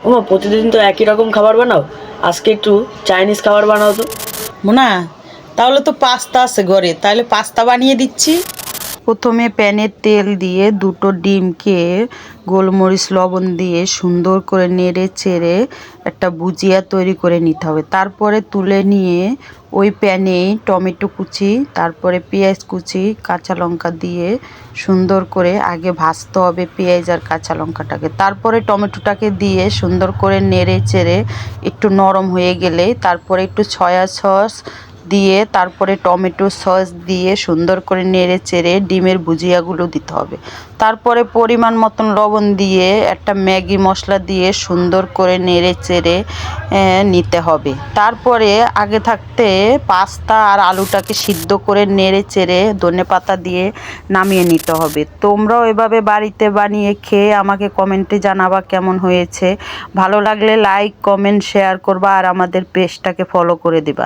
ওমা, প্রতিদিন তো একই রকম খাবার বানাও, আজকে একটু চাইনিজ খাবার বানাও তো। মোনা, তাহলে তো পাস্তা আছে ঘরে, তাহলে পাস্তা বানিয়ে দিচ্ছি। প্রথমে প্যানে তেল দিয়ে দুটো ডিমকে গোলমরিচ লবণ দিয়ে সুন্দর করে নেড়ে চেড়ে একটা ভুজিয়া তৈরি করে নিতে হবে। তারপরে তুলে নিয়ে ওই প্যানেই টমেটো কুচি, তারপরে পেঁয়াজ কুচি, কাঁচা লঙ্কা দিয়ে সুন্দর করে আগে ভাজতে হবে পেঁয়াজ আর কাঁচা লঙ্কাটাকে। তারপরে টমেটোটাকে দিয়ে সুন্দর করে নেড়ে চেড়ে একটু নরম হয়ে গেলে তারপরে একটু সয়া সস দিয়ে তারপরে টমেটো সস দিয়ে সুন্দর করে নেড়ে চেড়ে ডিমের ভুজিয়াগুলো দিতে হবে। তারপরে পরিমাণ মতন লবণ দিয়ে একটা ম্যাগি মশলা দিয়ে সুন্দর করে নেড়ে চেড়ে নিতে হবে। তারপরে আগে থাকতে পাস্তা আর আলুটাকে সিদ্ধ করে নেড়ে চেড়ে ধনেপাতা দিয়ে নামিয়ে নিতে হবে। তোমরাও এভাবে বাড়িতে বানিয়ে খেয়ে আমাকে কমেন্টে জানাবা কেমন হয়েছে। ভালো লাগলে লাইক কমেন্ট শেয়ার করবা আর আমাদের পেজটাকে ফলো করে দিবা।